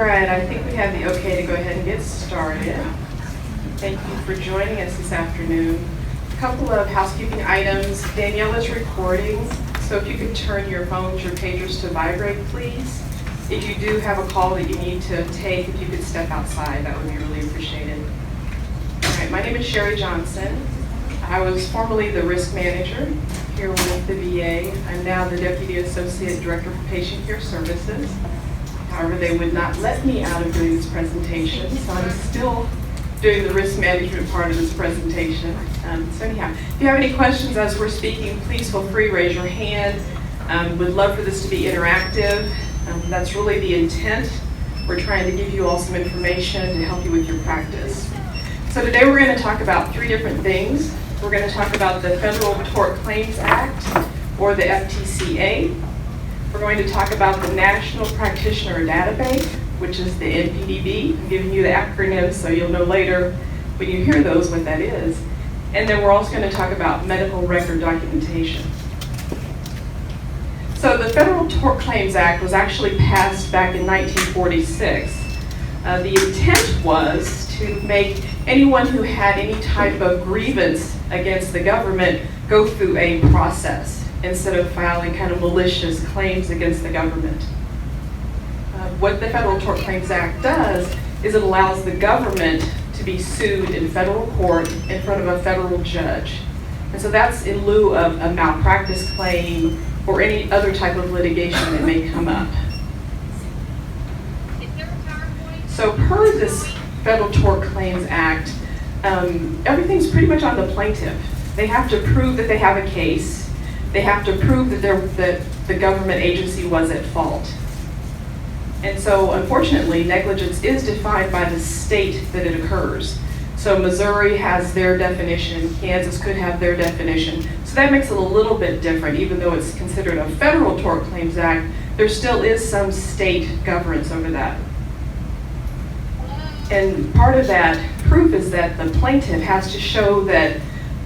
right, I think we have the okay to go ahead and get started. Thank you for joining us this afternoon. A couple of housekeeping items. Danielle is recording, so if you could turn your phones, your pagers to vibrate, please. If you do have a call that you need to take, if you could step outside, that would be really appreciated. All right, my name is Sherry Johnson. I was formerly the risk manager here with the VA. I'm now the Deputy Associate Director for Patient Care Services. However, they would not let me out of doing this presentation, so I'm still doing the risk management part of this presentation. So anyhow, if you have any questions as we're speaking, please feel free to raise your hand. Would love for this to be interactive. That's really the intent. We're trying to give you all some information to help you with your practice. So today we're going to talk about three different things. We're going to talk about the Federal Tort Claims Act, or the FTCA. We're going to talk about the National Practitioner Database, which is the NPDB. I'm giving you the acronym so you'll know later when you hear those what that is. And then we're also going to talk about medical record documentation. So the Federal Tort Claims Act was actually passed back in 1946. The intent was to make anyone who had any type of grievance against the government go through a process instead of filing kind of malicious claims against the government. What the Federal Tort Claims Act does is it allows the government to be sued in federal court in front of a federal judge. And so that's in lieu of a malpractice claim or any other type of litigation that may come up. So per this Federal Tort Claims Act, everything's pretty much on the plaintiff. They have to prove that they have a case. They have to prove that the government agency was at fault. And so unfortunately, negligence is defined by the state that it occurs. So Missouri has their definition, Kansas could have their definition. So that makes it a little bit different. Even though it's considered a Federal Tort Claims Act, there still is some state governance over that. And part of that proof is that the plaintiff has to show that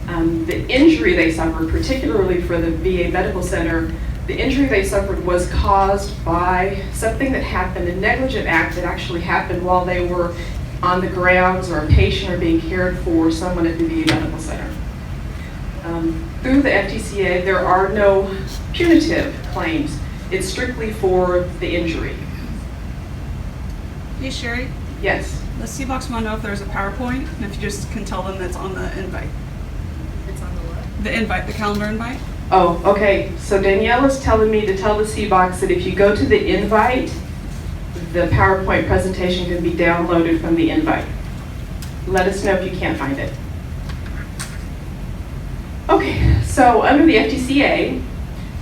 the injury they suffered, particularly for the VA Medical Center, the injury they suffered was caused by something that happened, a negligent act that actually happened while they were on the grounds or a patient or being cared for someone at the VA Medical Center. Through the FTCA, there are no punitive claims. It's strictly for the injury. Hey, Sherry. Yes. The C-Box want to know if there's a PowerPoint, and if you just can tell them it's on the invite. It's on the what? The invite, the calendar invite. Oh, okay. So Danielle is telling me to tell the C-Box that if you go to the invite, the PowerPoint presentation can be downloaded from the invite. Let us know if you can't find it. Okay, so under the FTCA,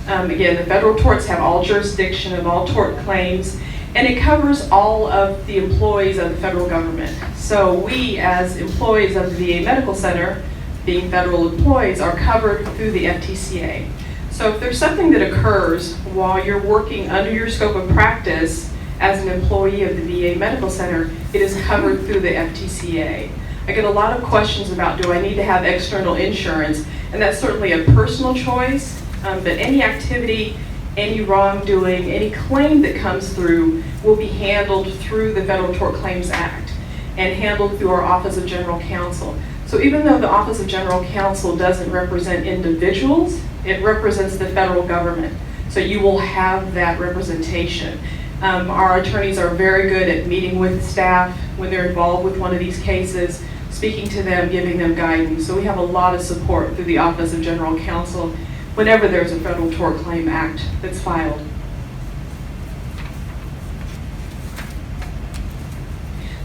again, the federal torts have all jurisdiction of all tort claims, and it covers all of the employees of the federal government. So we, as employees of the VA Medical Center, being federal employees, are covered through the FTCA. So if there's something that occurs while you're working under your scope of practice as an employee of the VA Medical Center, it is covered through the FTCA. I get a lot of questions about, do I need to have external insurance? And that's certainly a personal choice, but any activity, any wrongdoing, any claim that comes through will be handled through the Federal Tort Claims Act and handled through our Office of General Counsel. So even though the Office of General Counsel doesn't represent individuals, it represents the federal government. So you will have that representation. Our attorneys are very good at meeting with staff when they're involved with one of these cases, speaking to them, giving them guidance. So we have a lot of support through the Office of General Counsel whenever there's a Federal Tort Claim Act that's filed.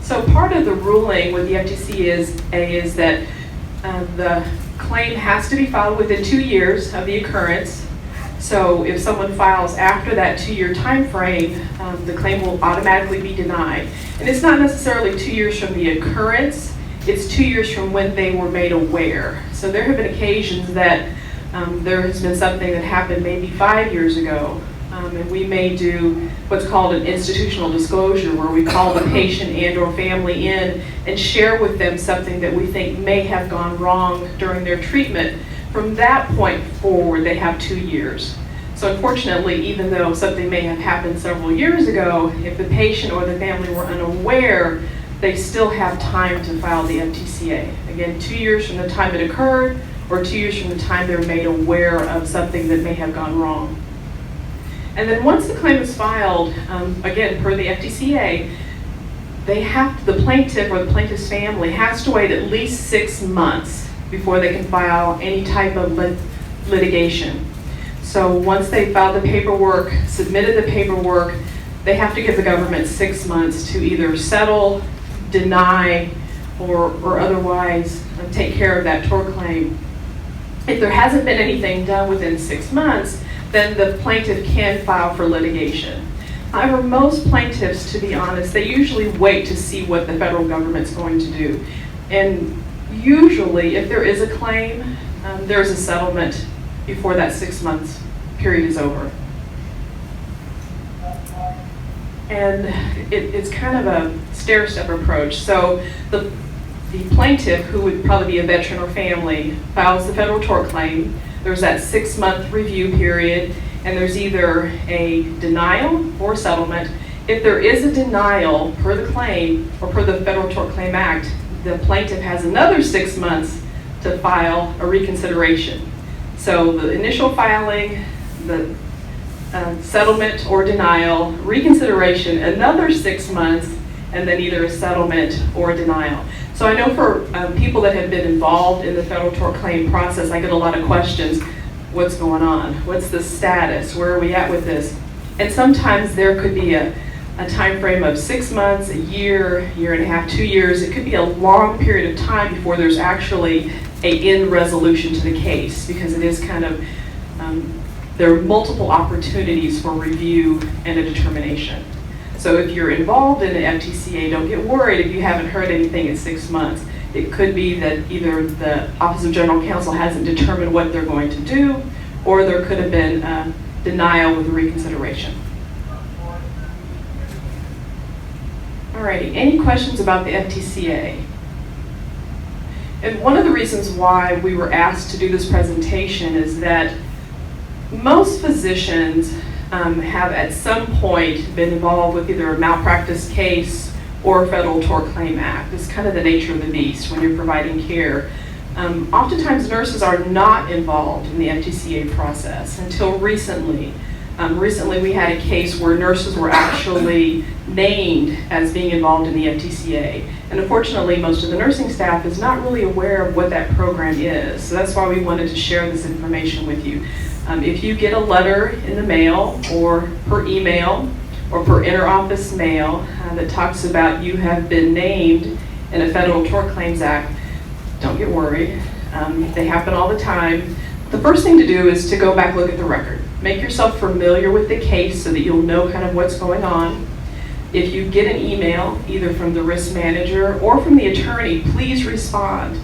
So part of the ruling with the FTC is that the claim has to be filed within 2 years of the occurrence. So if someone files after that 2-year time frame, the claim will automatically be denied. And it's not necessarily 2 years from the occurrence, it's 2 years from when they were made aware. So there have been occasions that there has been something that happened maybe 5 years ago, and we may do what's called an institutional disclosure, where we call the patient and or family in and share with them something that we think may have gone wrong during their treatment. From that point forward, they have 2 years. So unfortunately, even though something may have happened several years ago, if the patient or the family were unaware, they still have time to file the FTCA. Again, 2 years from the time it occurred, or 2 years from the time they're made aware of something that may have gone wrong. And then once the claim is filed, again, per the FTCA, the plaintiff or the plaintiff's family has to wait at least 6 months before they can file any type of litigation. So once they filed the paperwork, submitted the paperwork, they have to give the government 6 months to either settle, deny, or otherwise take care of that tort claim. If there hasn't been anything done within 6 months, then the plaintiff can file for litigation. However, most plaintiffs, to be honest, they usually wait to see what the federal government's going to do. And usually, if there is a claim, there's a settlement before that 6 months period is over. And it's kind of a stair-step approach. So the plaintiff, who would probably be a veteran or family, files the federal tort claim. There's that 6-month review period, and there's either a denial or settlement. If there is a denial per the claim or per the Federal Tort Claim Act, the plaintiff has another 6 months to file a reconsideration. So the initial filing, the settlement or denial, reconsideration, another 6 months, and then either a settlement or a denial. So I know for people that have been involved in the federal tort claim process, I get a lot of questions. What's going on? What's the status? Where are we at with this? And sometimes there could be a time frame of 6 months, a year, year and a half, 2 years. It could be a long period of time before there's actually an end resolution to the case, because it is kind of, there are multiple opportunities for review and a determination. So if you're involved in the FTCA, don't get worried if you haven't heard anything in 6 months. It could be that either the Office of General Counsel hasn't determined what they're going to do, or there could have been a denial with reconsideration. Alrighty, any questions about the FTCA? And one of the reasons why we were asked to do this presentation is that most physicians have at some point been involved with either a malpractice case or a Federal Tort Claim Act. It's kind of the nature of the beast when you're providing care. Oftentimes nurses are not involved in the FTCA process until recently. Recently we had a case where nurses were actually named as being involved in the FTCA. And unfortunately, most of the nursing staff is not really aware of what that program is. So that's why we wanted to share this information with you. If you get a letter in the mail or per email or per interoffice mail that talks about you have been named in a Federal Tort Claims Act, don't get worried. They happen all the time. The first thing to do is to go back and look at the record. Make yourself familiar with the case so that you'll know kind of what's going on. If you get an email, either from the risk manager or from the attorney, please respond.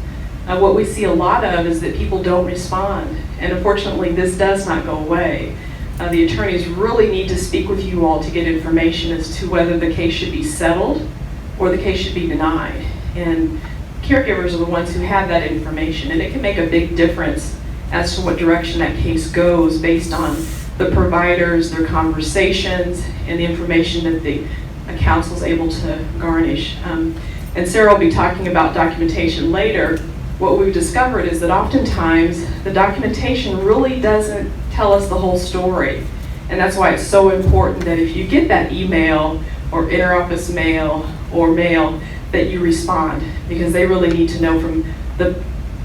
What we see a lot of is that people don't respond. And unfortunately, this does not go away. The attorneys really need to speak with you all to get information as to whether the case should be settled or the case should be denied. And caregivers are the ones who have that information, and it can make a big difference as to what direction that case goes based on the providers, their conversations, and the information that the counsel is able to garnish. And Sarah will be talking about documentation later. What we've discovered is that oftentimes the documentation really doesn't tell us the whole story. And that's why it's so important that if you get that email or interoffice mail or mail, that you respond, because they really need to know from the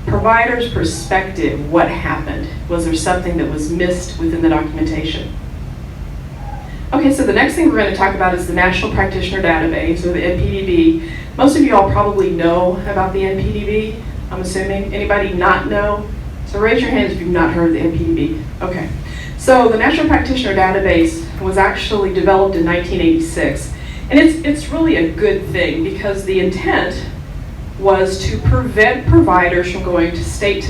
provider's perspective what happened. Was there something that was missed within the documentation? Okay, so the next thing we're going to talk about is the National Practitioner Database, or the NPDB. Most of you all probably know about the NPDB, I'm assuming. Anybody not know? So raise your hands if you've not heard of the NPDB. Okay, so the National Practitioner Database was actually developed in 1986. And it's really a good thing, because the intent was to prevent providers from going to state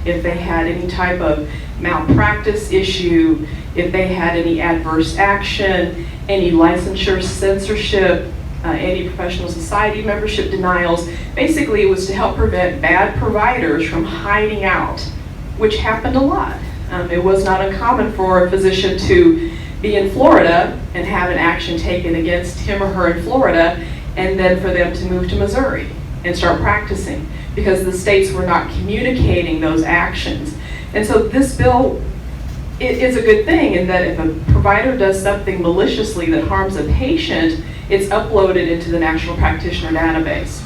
if they had any type of malpractice issue, if they had any adverse action, any licensure censorship, any professional society membership denials. Basically, it was to help prevent bad providers from hiding out, which happened a lot. It was not uncommon for a physician to be in Florida and have an action taken against him or her in Florida, and then for them to move to Missouri and start practicing because the states were not communicating those actions. And so this bill is a good thing in that if a provider does something maliciously that harms a patient, it's uploaded into the National Practitioner Database.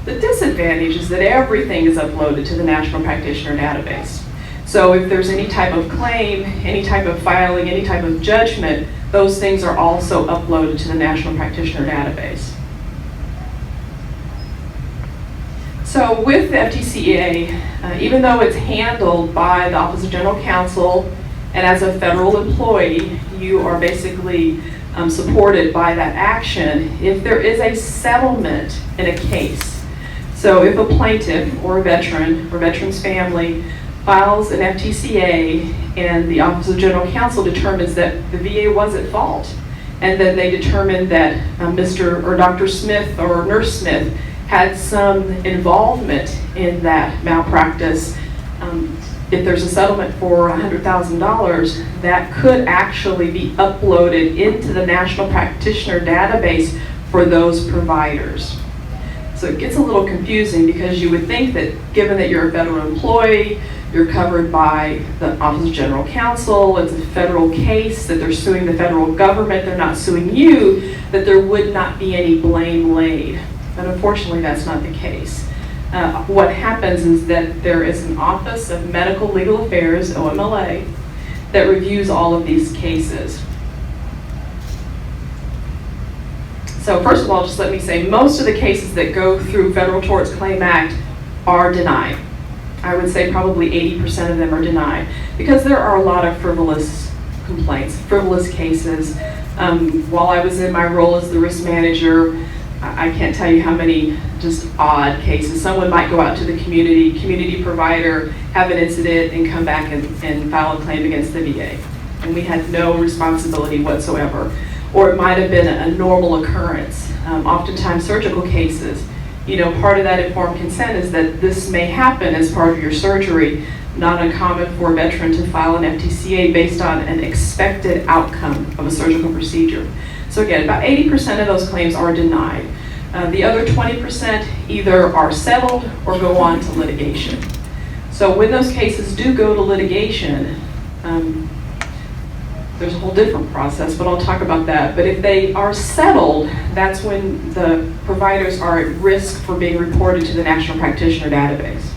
The disadvantage is that everything is uploaded to the National Practitioner Database. So if there's any type of claim, any type of filing, any type of judgment, those things are also uploaded to the National Practitioner Database. So with the FTCA, even though it's handled by the Office of General Counsel, and as a federal employee, you are basically supported by that action, if there is a settlement in a case, so if a plaintiff or a veteran or veteran's family files an FTCA and the Office of General Counsel determines that the VA was at fault, and then they determine that Mr. or Dr. Smith or Nurse Smith had some involvement in that malpractice, if there's a settlement for $100,000, that could actually be uploaded into the National Practitioner Database for those providers. So it gets a little confusing because you would think that given that you're a federal employee, you're covered by the Office of General Counsel, it's a federal case, that they're suing the federal government, they're not suing you, that there would not be any blame laid. But unfortunately, that's not the case. What happens is that there is an Office of Medical Legal Affairs, OMLA, that reviews all of these cases. So first of all, just let me say, most of the cases that go through Federal Tort Claims Act are denied. I would say probably 80% of them are denied because there are a lot of frivolous complaints, frivolous cases. While I was in my role as the risk manager, I can't tell you how many just odd cases. Someone might go out to the community provider, have an incident, and come back and file a claim against the VA. And we had no responsibility whatsoever. Or it might have been a normal occurrence. Oftentimes surgical cases, part of that informed consent is that this may happen as part of your surgery. Not uncommon for a veteran to file an FTCA based on an expected outcome of a surgical procedure. So again, about 80% of those claims are denied. The other 20% either are settled or go on to litigation. So when those cases do go to litigation, there's a whole different process, but I'll talk about that. But if they are settled, that's when the providers are at risk for being reported to the National Practitioner Database.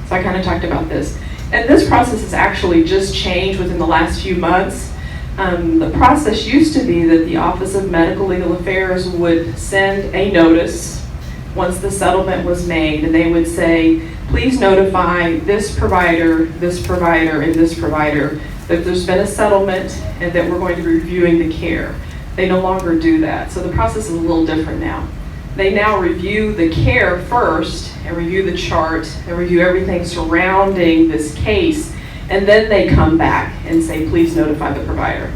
So I kind of talked about this. And this process has actually just changed within the last few months. The process used to be that the Office of Medical Legal Affairs would send a notice once the settlement was made, and they would say, please notify this provider, and this provider that there's been a settlement and that we're going to be reviewing the care. They no longer do that. So the process is a little different now. They now review the care first and review the chart and review everything surrounding this case, and then they come back and say, please notify the provider.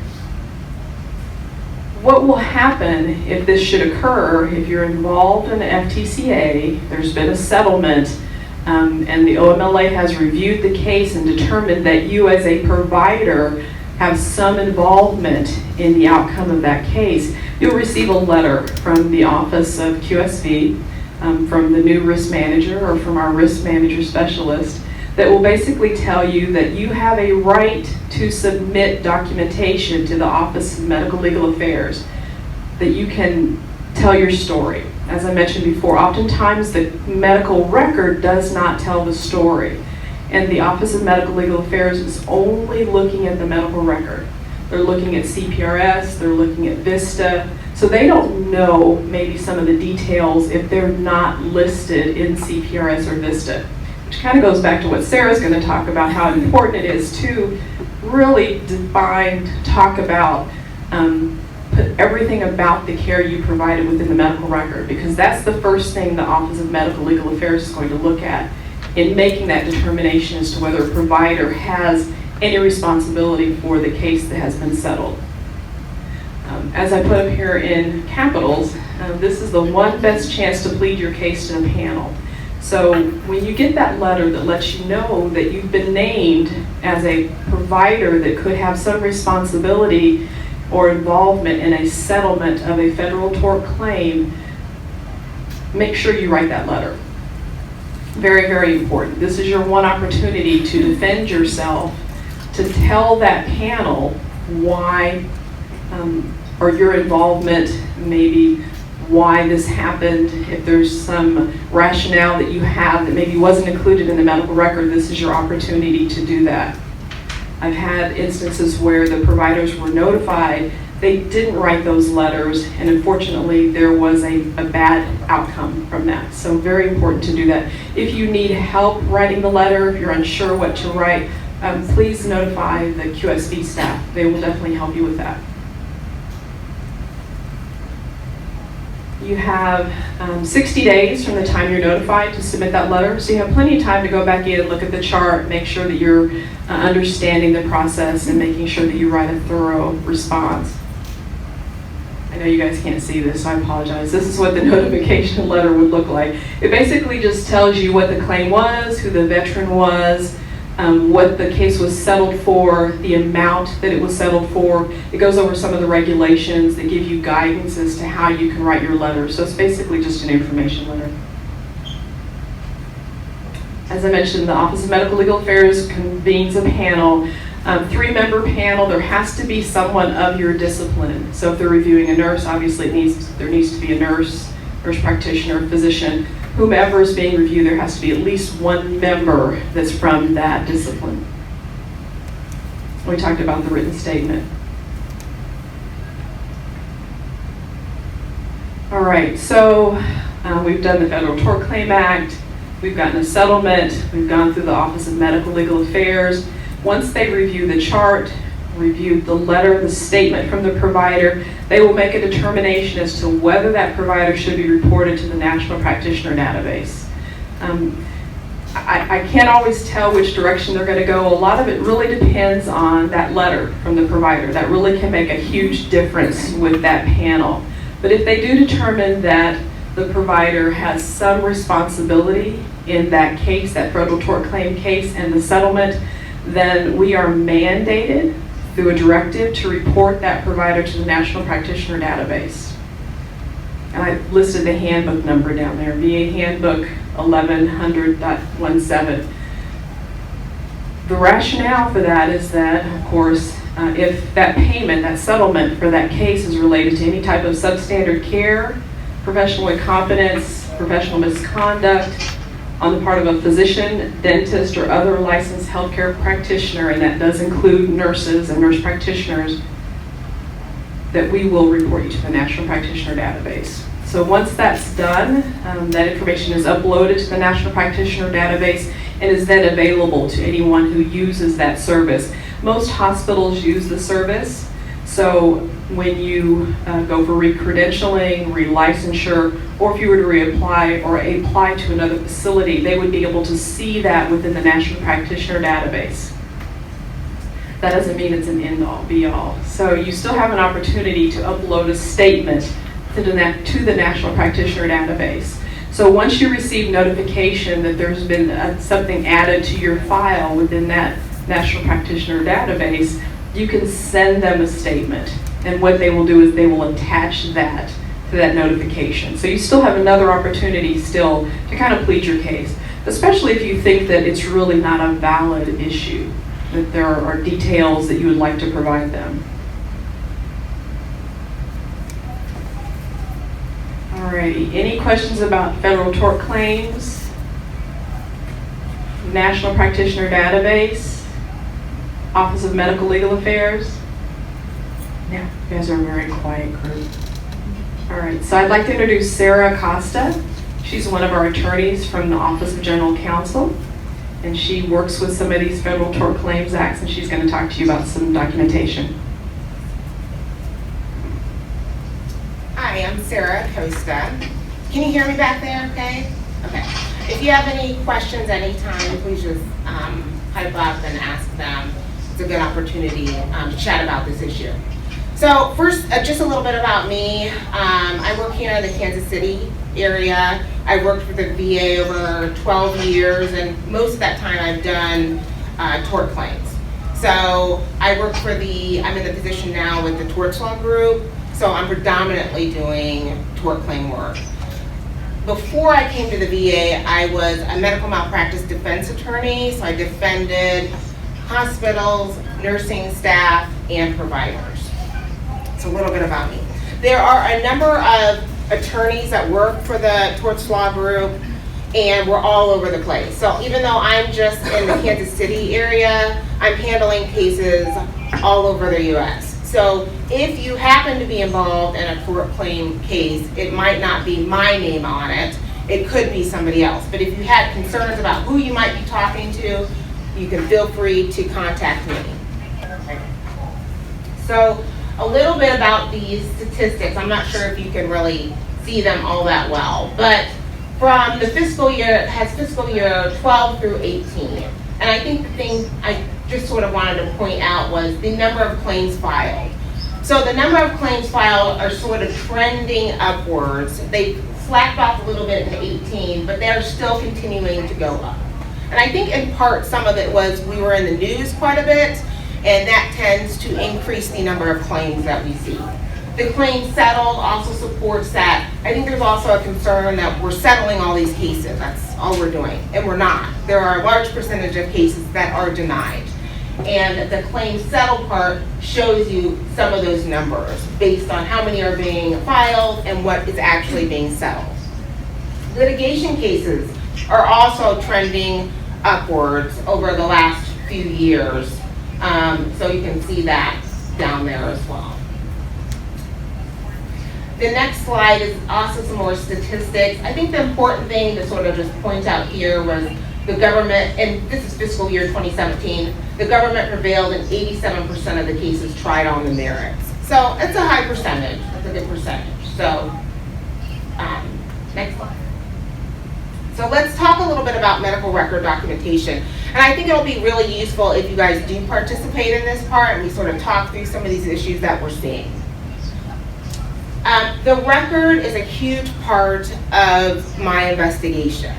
What will happen if this should occur, if you're involved in the FTCA, there's been a settlement, and the OMLA has reviewed the case and determined that you as a provider have some involvement in the outcome of that case, you'll receive a letter from the Office of QSV, from the new risk manager or from our risk manager specialist, that will basically tell you that you have a right to submit documentation to the Office of Medical Legal Affairs, that you can tell your story. As I mentioned before, oftentimes the medical record does not tell the story, and the Office of Medical Legal Affairs is only looking at the medical record. They're looking at CPRS, they're looking at VISTA, so they don't know maybe some of the details if they're not listed in CPRS or VISTA. Which kind of goes back to what Sarah's going to talk about, how important it is to really define, talk about, put everything about the care you provided within the medical record, because that's the first thing the Office of Medical Legal Affairs is going to look at in making that determination as to whether a provider has any responsibility for the case that has been settled. As I put up here in capitals, this is the one best chance to plead your case to the panel. So when you get that letter that lets you know that you've been named as a provider that could have some responsibility or involvement in a settlement of a federal tort claim, make sure you write that letter. Very, very important. This is your one opportunity to defend yourself, to tell that panel why, or your involvement, maybe why this happened. If there's some rationale that you have that maybe wasn't included in the medical record, this is your opportunity to do that. I've had instances where the providers were notified, they didn't write those letters, and unfortunately there was a bad outcome from that. So very important to do that. If you need help writing the letter, if you're unsure what to write, please notify the QSB staff. They will definitely help you with that. You have 60 days from the time you're notified to submit that letter. So you have plenty of time to go back in and look at the chart, make sure that you're understanding the process and making sure that you write a thorough response. I know you guys can't see this, so I apologize. This is what the notification letter would look like. It basically just tells you what the claim was, who the veteran was, what the case was settled for, the amount that it was settled for. It goes over some of the regulations that give you guidance as to how you can write your letter. So it's basically just an information letter. As I mentioned, the Office of Medical Legal Affairs convenes a panel, 3-member panel. There has to be someone of your discipline. So if they're reviewing a nurse, obviously there needs to be a nurse practitioner, physician. Whomever is being reviewed, there has to be at least one member that's from that discipline. We talked about the written statement. All right, so we've done the Federal Tort Claim Act, we've gotten a settlement, we've gone through the Office of Medical Legal Affairs. Once they review the chart, review the letter, the statement from the provider, they will make a determination as to whether that provider should be reported to the National Practitioner Database. I can't always tell which direction they're going to go. A lot of it really depends on that letter from the provider. That really can make a huge difference with that panel. But if they do determine that the provider has some responsibility in that case, that federal tort claim case and the settlement, then we are mandated through a directive to report that provider to the National Practitioner Database. And I listed the handbook number down there, VA Handbook 1100.17. The rationale for that is that, of course, if that payment, that settlement for that case is related to any type of substandard care, professional incompetence, professional misconduct on the part of a physician, dentist, or other licensed healthcare practitioner, and that does include nurses and nurse practitioners, that we will report you to the National Practitioner Database. So once that's done, that information is uploaded to the National Practitioner Database and is then available to anyone who uses that service. Most hospitals use the service, so when you go for re-credentialing, re-licensure, or if you were to reapply or apply to another facility, they would be able to see that within the National Practitioner Database. That doesn't mean it's an end-all, be-all. So you still have an opportunity to upload a statement to the National Practitioner Database. So once you receive notification that there's been something added to your file within that National Practitioner Database, you can send them a statement. And what they will do is they will attach that to that notification. So you still have another opportunity still to kind of plead your case, especially if you think that it's really not a valid issue, that there are details that you would like to provide them. Alrighty, any questions about federal tort claims, National Practitioner Database, Office of Medical Legal Affairs? Yeah, you guys are a very quiet group. All right, so I'd like to introduce Sarah Acosta. She's one of our attorneys from the Office of General Counsel, and she works with some of these Federal Tort Claims Acts, and she's going to talk to you about some documentation. Hi, I'm Sarah Acosta. Can you hear me back there, okay? Okay. If you have any questions anytime, please just pipe up and ask them. It's a good opportunity to chat about this issue. So first, just a little bit about me. I work here in the Kansas City area. I worked for the VA over 12 years, and most of that time I've done tort claims. So I'm in the position now with the Tort Law Group, so I'm predominantly doing tort claim work. Before I came to the VA, I was a medical malpractice defense attorney, so I defended hospitals, nursing staff, and providers. So a little bit about me. There are a number of attorneys that work for the Tort Law Group, and we're all over the place. So even though I'm just in the Kansas City area, I'm handling cases all over the US. So if you happen to be involved in a tort claim case, it might not be my name on it. It could be somebody else. But if you had concerns about who you might be talking to, you can feel free to contact me. So a little bit about these statistics. I'm not sure if you can really see them all that well, but from the fiscal year, it has fiscal year 12 through 18. And I think the thing I just sort of wanted to point out was the number of claims filed. So the number of claims filed are sort of trending upwards. They slacked off a little bit in 18, but they're still continuing to go up. And I think in part some of it was we were in the news quite a bit, and that tends to increase the number of claims that we see. The claim settled also supports that. I think there's also a concern that we're settling all these cases. That's all we're doing, and we're not. There are a large percentage of cases that are denied. And the claim settled part shows you some of those numbers based on how many are being filed and what is actually being settled. Litigation cases are also trending upwards over the last few years. So you can see that down there as well. The next slide is also some more statistics. I think the important thing to sort of just point out here was the government, and this is fiscal year 2017, the government prevailed in 87% of the cases tried on the merits. So it's a high percentage, that's a good percentage. So, next slide. So let's talk a little bit about medical record documentation. And I think it'll be really useful if you guys do participate in this part and we sort of talk through some of these issues that we're seeing. The record is a huge part of my investigation.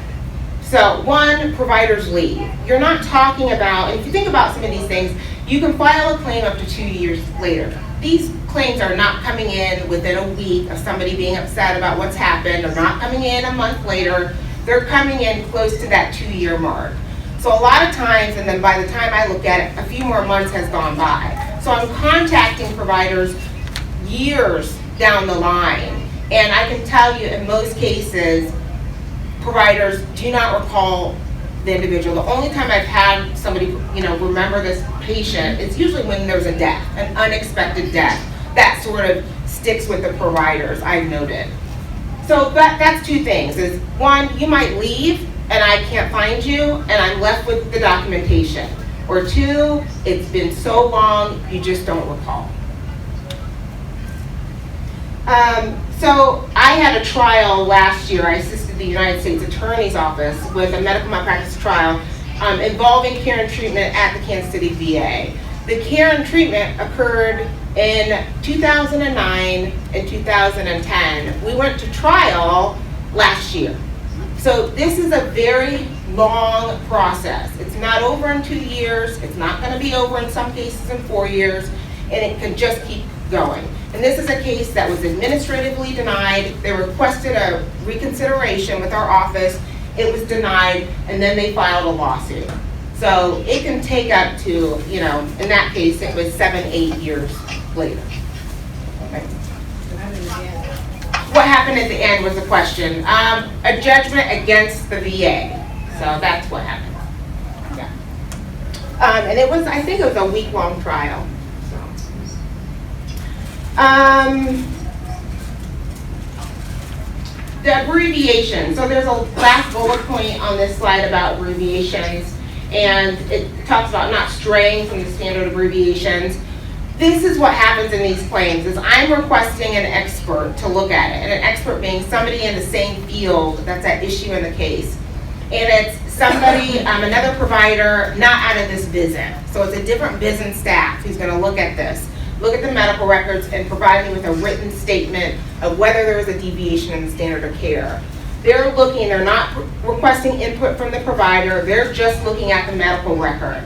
So one, providers leave. You're not talking about, and if you think about some of these things, you can file a claim up to 2 years later. These claims are not coming in within a week of somebody being upset about what's happened. They're not coming in a month later. They're coming in close to that 2-year mark. So a lot of times, and then by the time I look at it, a few more months has gone by. So I'm contacting providers years down the line. And I can tell you in most cases, providers do not recall the individual. The only time I've had somebody, remember this patient, it's usually when there's a death, an unexpected death. That sort of sticks with the providers, I've noted. So that's two things. Is one, you might leave and I can't find you and I'm left with the documentation. Or two, it's been so long, you just don't recall. So I had a trial last year. I assisted the United States Attorney's Office with a medical malpractice trial involving care and treatment at the Kansas City VA. The care and treatment occurred in 2009 and 2010. We went to trial last year. So this is a very long process. It's not over in 2 years. It's not going to be over in some cases in 4 years, and it can just keep going. And this is a case that was administratively denied. They requested a reconsideration with our office. It was denied, and then they filed a lawsuit. So it can take up to, in that case, it was 7-8 years later. Okay. What happened at the end was the question. A judgment against the VA. So that's what happened. Yeah. And it was, I think it was a week-long trial. The abbreviation. So there's a last bullet point on this slide about abbreviations, and it talks about not straying from the standard abbreviations. This is what happens in these claims, is I'm requesting an expert to look at it, and an expert being somebody in the same field that's at issue in the case. And it's somebody, another provider, not out of this VISN. So it's a different VISN staff who's going to look at this. look at the medical records, and provide me with a written statement of whether there is a deviation in the standard of care. They're looking, they're not requesting input from the provider, they're just looking at the medical record.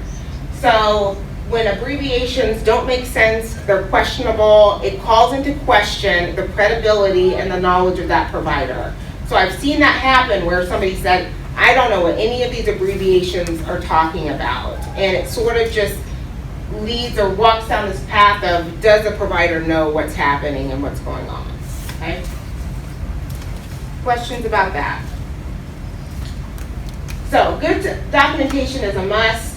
So when abbreviations don't make sense, they're questionable, it calls into question the credibility and the knowledge of that provider. So I've seen that happen where somebody said, I don't know what any of these abbreviations are talking about. And it sort of just leads or walks down this path of, does the provider know what's happening and what's going on? Okay? Questions about that? So good documentation is a must.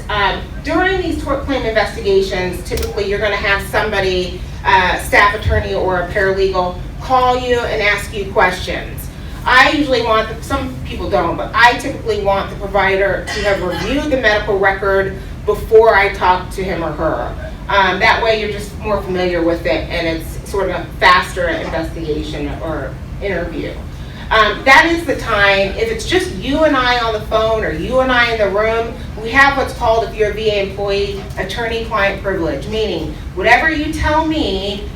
During these tort claim investigations, typically you're going to have somebody, staff attorney or a paralegal, call you and ask you questions. I usually want, some people don't, but I typically want the provider to have reviewed the medical record before I talk to him or her. That way you're just more familiar with it and it's sort of a faster investigation or interview. That is the time, if it's just you and I on the phone or you and I in the room, we have what's called, if you're a VA employee, attorney-client privilege, meaning whatever you tell me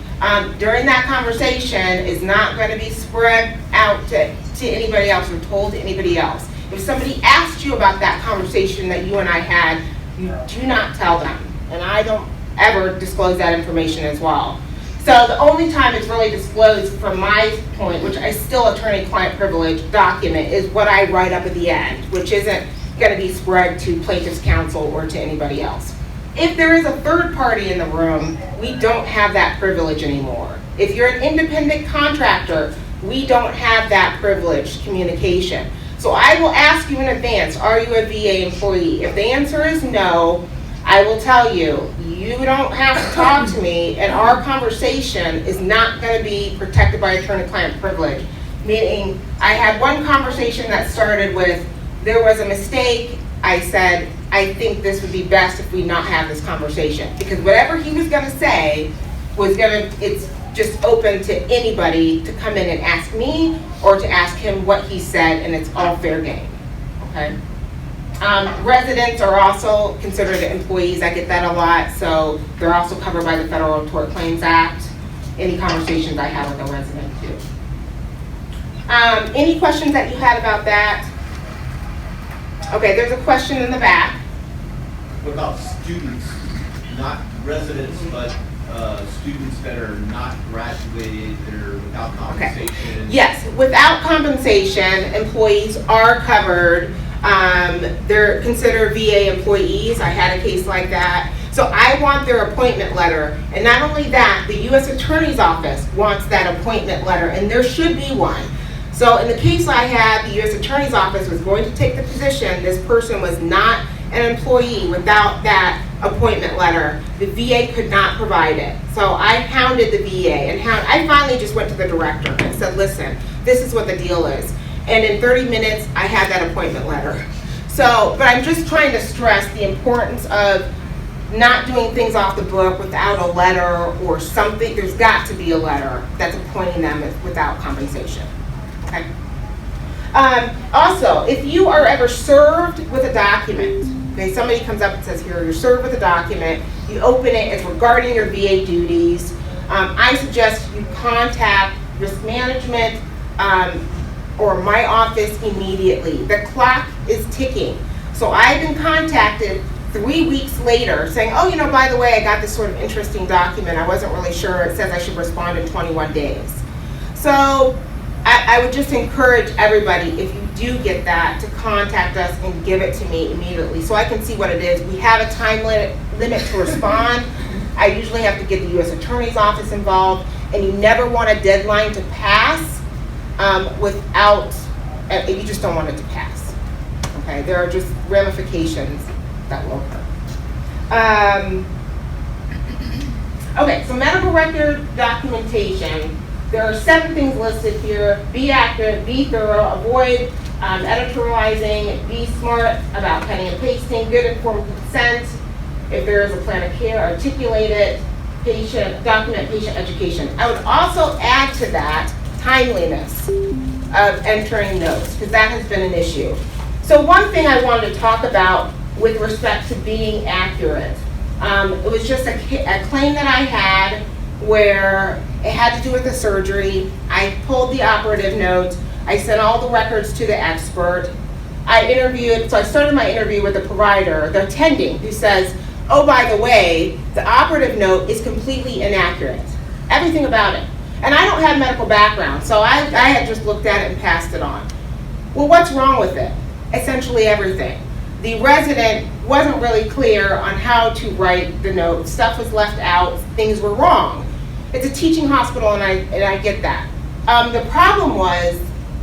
during that conversation is not going to be spread out to anybody else or told to anybody else. If somebody asked you about that conversation that you and I had, you do not tell them. And I don't ever disclose that information as well. So the only time it's really disclosed from my point, which I still attorney-client privilege document, is what I write up at the end, which isn't going to be spread to plaintiff's counsel or to anybody else. If there is a third party in the room, we don't have that privilege anymore. If you're an independent contractor, we don't have that privileged communication. So I will ask you in advance, are you a VA employee? If the answer is no, I will tell you, you don't have to talk to me, and our conversation is not going to be protected by attorney-client privilege. Meaning, I had one conversation that started with, there was a mistake, I said, I think this would be best if we not have this conversation. Because whatever he was going to say it's just open to anybody to come in and ask me or to ask him what he said, and it's all fair game, okay? Residents are also considered employees. I get that a lot, so they're also covered by the Federal Tort Claims Act. Any conversations I have with a resident too. Any questions that you had about that? Okay, there's a question in the back. What about students, not residents, but students that are not graduated, that are without compensation? Okay. Yes, without compensation, employees are covered. They're considered VA employees. I had a case like that. So I want their appointment letter. And not only that, the U.S. Attorney's Office wants that appointment letter, and there should be one. So in the case I had, the U.S. Attorney's Office was going to take the position this person was not an employee without that appointment letter. The VA could not provide it. So I hounded the VA, and I finally just went to the director and said, listen, this is what the deal is. And in 30 minutes, I had that appointment letter. So, but I'm just trying to stress the importance of not doing things off the book without a letter or something. There's got to be a letter that's appointing them without compensation. Okay. Also, if you are ever served with a document, okay, somebody comes up and says, here, you're served with a document, you open it, it's regarding your VA duties, I suggest you contact risk management or my office immediately. The clock is ticking. So I've been contacted 3 weeks later saying, oh, by the way, I got this sort of interesting document. I wasn't really sure. It says I should respond in 21 days. So I would just encourage everybody, if you do get that, to contact us and give it to me immediately so I can see what it is. We have a time limit to respond. I usually have to get the U.S. Attorney's Office involved, and you never want a deadline to pass you just don't want it to pass. Okay, there are just ramifications that will occur. Okay, so medical record documentation. There are 7 things listed here. Be accurate, be thorough, avoid editorializing, be smart about cutting and pasting, good informed consent. If there is a plan of care, articulate it, document patient education. I would also add to that timeliness of entering notes, because that has been an issue. So one thing I wanted to talk about with respect to being accurate It was just a claim that I had where it had to do with the surgery. I pulled the operative note. I sent all the records to the expert. I interviewed, so I started my interview with the provider, the attending, who says, oh, by the way, the operative note is completely inaccurate. Everything about it. And I don't have medical background, so I had just looked at it and passed it on. Well, what's wrong with it? Essentially everything. The resident wasn't really clear on how to write the note. Stuff was left out, things were wrong. It's a teaching hospital, and I get that. The problem was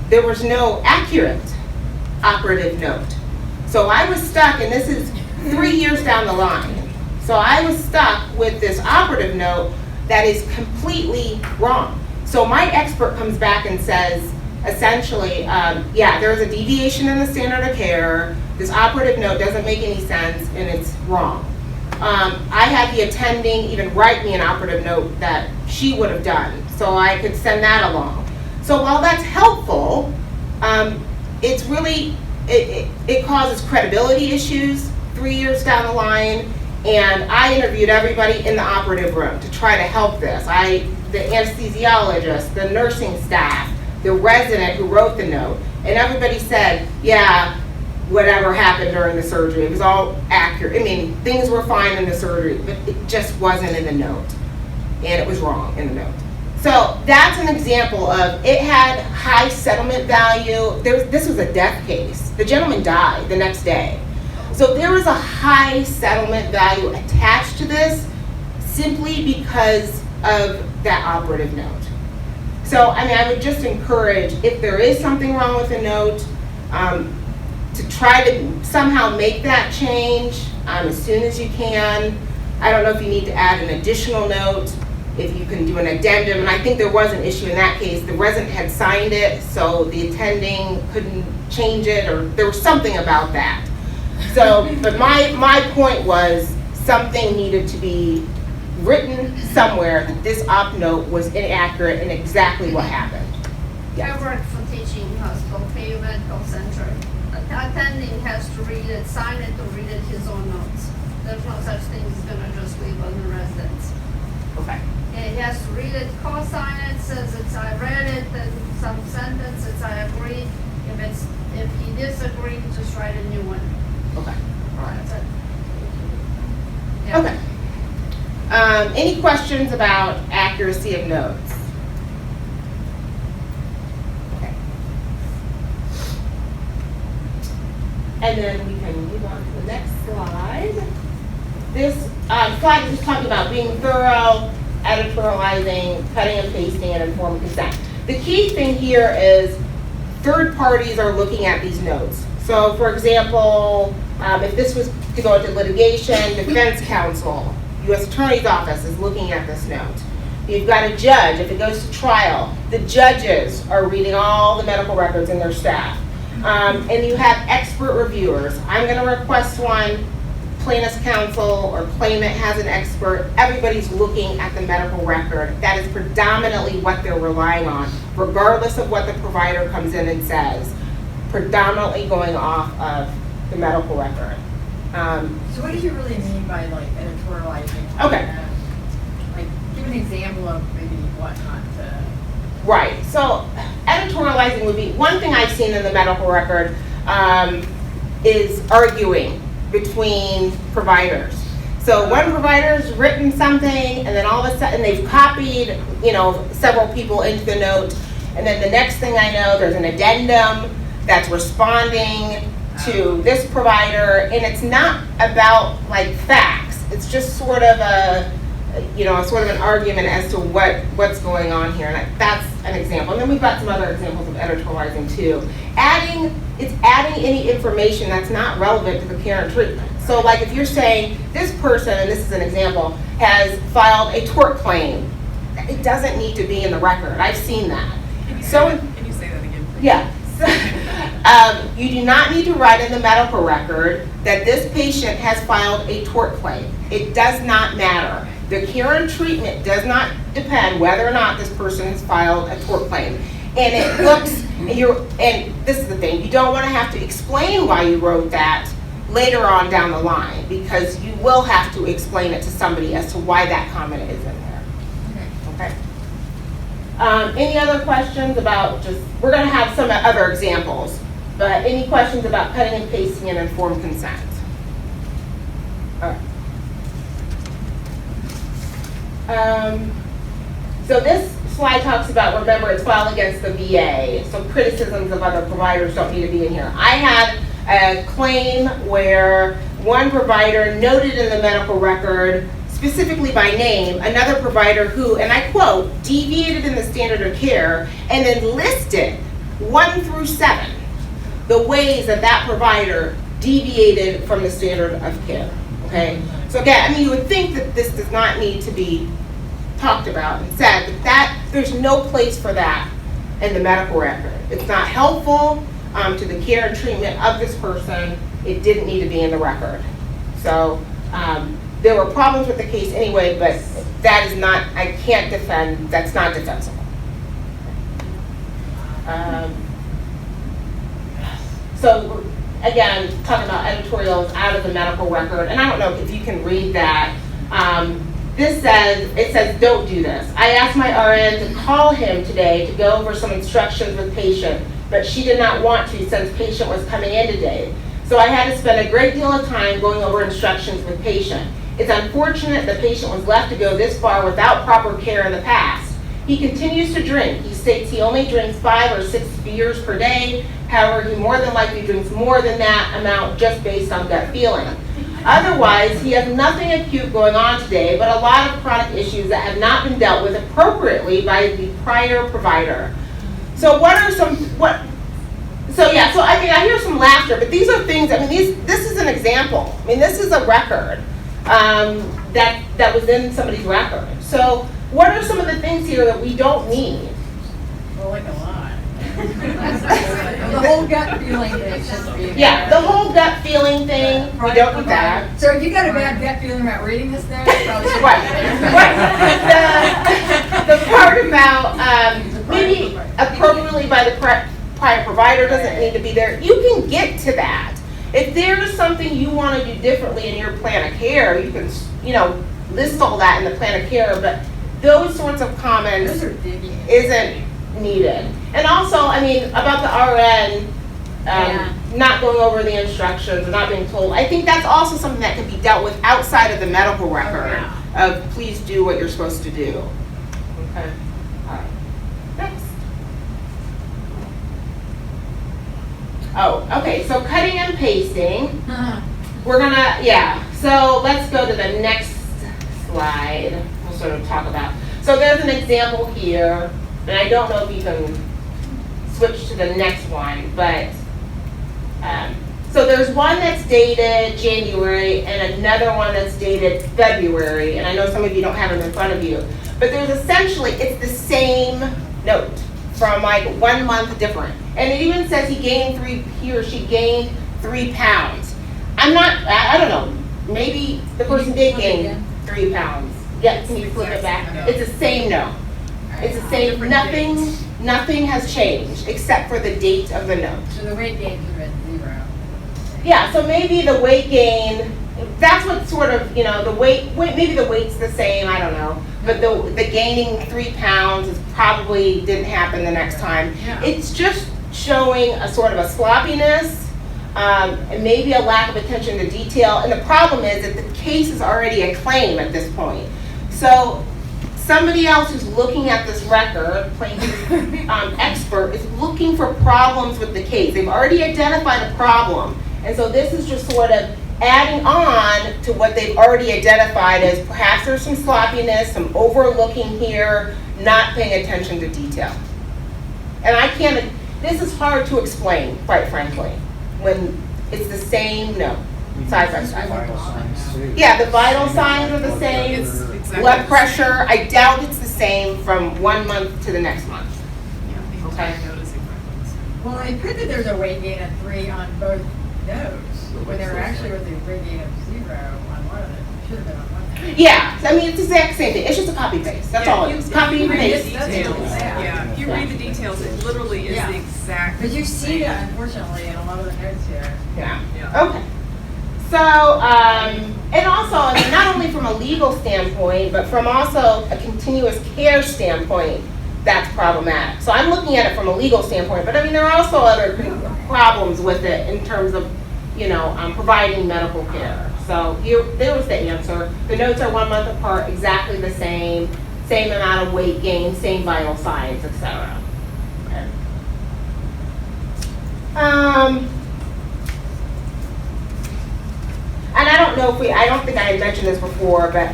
there was no accurate operative note. So I was stuck, and this is 3 years down the line. So I was stuck with this operative note that is completely wrong. So my expert comes back and says, essentially, yeah, there's a deviation in the standard of care. This operative note doesn't make any sense, and it's wrong. I had the attending even write me an operative note that she would have done, so I could send that along. So while that's helpful, it's really, it causes credibility issues 3 years down the line, and I interviewed everybody in the operative room to try to help this. The anesthesiologist, the nursing staff, the resident who wrote the note, and everybody said, yeah, whatever happened during the surgery, it was all accurate. I mean, things were fine in the surgery, but it just wasn't in the note, and it was wrong in the note. So that's an example of, it had high settlement value. This was a death case. The gentleman died the next day. So there was a high settlement value attached to this simply because of that operative note. So, I mean, I would just encourage, if there is something wrong with a note, to try to somehow make that change as soon as you can. I don't know if you need to add an additional note, if you can do an addendum, and I think there was an issue in that case. The resident had signed it, so the attending couldn't change it, or there was something about that. So, but my point was, something needed to be written somewhere that this op note was inaccurate and exactly what happened. I work for teaching hospital, KU Medical Center. Attending has to read it, sign it, to read it his own notes. There's no such thing as gonna just leave on the residents. Okay. Yeah, he has to read it, co-sign it, says it's I read it, and some sentence, it's I agree. If he disagreed, just write a new one. Okay. All right. That's it. Yeah. Okay. Any questions about accuracy of notes? Okay. And then we can move on to the next slide. This slide is just talking about being thorough, editorializing, cutting and pasting, and informed consent. The key thing here is third parties are looking at these notes. So, for example, if this was to go into litigation, defense counsel, U.S. Attorney's Office is looking at this note. You've got a judge. If it goes to trial, the judges are reading all the medical records and their staff. And you have expert reviewers. I'm going to request one. Plaintiff's counsel or claimant has an expert. Everybody's looking at the medical record. That is predominantly what they're relying on, regardless of what the provider comes in and says. Predominantly going off of the medical record. So what do you really mean by like editorializing? Okay. Like, give an example of maybe what not to. Right, so editorializing would be, one thing I've seen in the medical record is arguing between providers. So one provider's written something, and then all of a sudden they've copied, several people into the note, and then the next thing I know, there's an addendum that's responding to this provider, and it's not about like facts. It's just sort of an argument as to what's going on here, and that's an example. And then we've got some other examples of editorializing too. It's adding any information that's not relevant to the care and treatment. So like if you're saying this person, and this is an example, has filed a tort claim, it doesn't need to be in the record. I've seen that. Can you say that again, please? Yeah. You do not need to write in the medical record that this patient has filed a tort claim. It does not matter. The care and treatment does not depend whether or not this person has filed a tort claim. And it looks, and this is the thing, you don't want to have to explain why you wrote that later on down the line, because you will have to explain it to somebody as to why that comment is in there. Okay? Any other questions about we're gonna have some other examples, but any questions about cutting and pasting and informed consent? All right. So this slide talks about, remember, it's filed against the VA, so criticisms of other providers don't need to be in here. I had a claim where one provider noted in the medical record, specifically by name, another provider who, and I quote, deviated in the standard of care, and then listed 1 through 7 the ways that that provider deviated from the standard of care, okay? So again, I mean, you would think that this does not need to be talked about and said, but that there's no place for that in the medical record. It's not helpful to the care and treatment of this person. It didn't need to be in the record. So there were problems with the case anyway, but that is not, I can't defend, that's not defensible. So again, talking about editorials out of the medical record, and I don't know if you can read that. It says, don't do this. I asked my RN to call him today to go over some instructions with patient, but she did not want to since patient was coming in today. So I had to spend a great deal of time going over instructions with patient. It's unfortunate the patient was left to go this far without proper care in the past. He continues to drink. He states he only drinks 5 or 6 beers per day. However, he more than likely drinks more than that amount just based on gut feeling. Otherwise, he has nothing acute going on today, but a lot of chronic issues that have not been dealt with appropriately by the prior provider. So I mean, I hear some laughter, but these are things, I mean, this is an example. I mean, this is a record that was in somebody's record. So what are some of the things here that we don't need? Well, like a lot. The whole gut feeling thing should be. Yeah, the whole gut feeling thing, we don't need that. So if you got a bad gut feeling about reading this there, you probably should. Right. The part about maybe appropriately by the prior provider doesn't need to be there. You can get to that. If there's something you want to do differently in your plan of care, you can, list all that in the plan of care, but those sorts of comments Those are digging. isn't needed. And also, I mean, about the RN not going over the instructions or not being told, I think that's also something that can be dealt with outside of the medical record of please do what you're supposed to do. Okay. All right. Next. Oh, okay, so cutting and pasting. We're gonna, so let's go to the next slide. We'll sort of talk about. So there's an example here, and I don't know if you can switch to the next one, but so there's one that's dated January and another one that's dated February, and I know some of you don't have them in front of you, but there's essentially, it's the same note from like 1 month different. And it even says he or she gained 3 pounds. I don't know, maybe the person did gain 3 pounds. Yeah, can you flip it back? It's the same note. It's the same, nothing has changed except for the date of the note. So the weight gain is at 0. Yeah, so maybe the weight gain, that's what sort of, the weight, maybe the weight's the same, I don't know. But the gaining 3 pounds is probably didn't happen the next time. Yeah. It's just showing a sort of a sloppiness, and maybe a lack of attention to detail. And the problem is that the case is already a claim at this point. So somebody else who's looking at this record, plaintiff expert, is looking for problems with the case. They've already identified a problem. And so this is just sort of adding on to what they've already identified as perhaps there's some sloppiness, some overlooking here, not paying attention to detail. And this is hard to explain, quite frankly, when it's the same note, side by side. Yeah, the vital signs are the same, blood pressure, I doubt it's the same from 1 month to the next month. Okay. Well, it could that there's a weight gain of 3 on both notes, when they were actually with a weight gain of 0 on one of them. Should have been on one. Yeah, I mean, it's the exact same thing. It's just a copy paste. That's all it is. Copy and paste. If you read the details, it literally is the exact But you see same. that, unfortunately, in a lot of the notes here. Yeah. Yeah. Okay. So, and also, I mean, not only from a legal standpoint, but from also a continuous care standpoint, that's problematic. So I'm looking at it from a legal standpoint, but I mean, there are also other problems with it in terms of, providing medical care. So there was the answer. The notes are 1 month apart, exactly the same amount of weight gain, same vital signs, etc. Okay. And I don't know if I don't think I had mentioned this before, but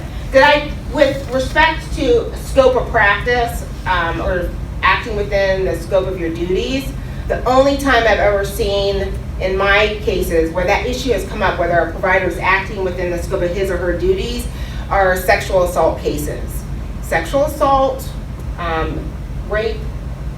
with respect to scope of practice, or acting within the scope of your duties, the only time I've ever seen in my cases where that issue has come up, whether a provider is acting within the scope of his or her duties, are sexual assault cases. Sexual assault, rape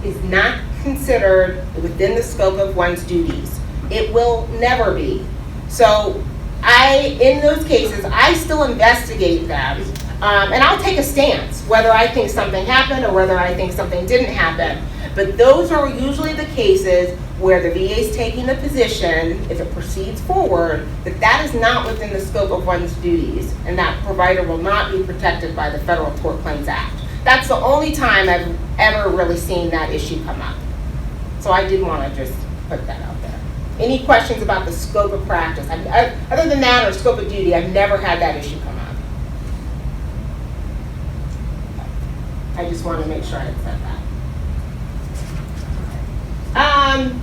is not considered within the scope of one's duties. It will never be. So in those cases, I still investigate them, and I'll take a stance, whether I think something happened or whether I think something didn't happen. But those are usually the cases where the VA is taking the position, if it proceeds forward, that is not within the scope of one's duties, and that provider will not be protected by the Federal Tort Claims Act. That's the only time I've ever really seen that issue come up. So I did want to just put that out there. Any questions about the scope of practice? Other than that, or scope of duty, I've never had that issue come up. I just wanted to make sure I had said that.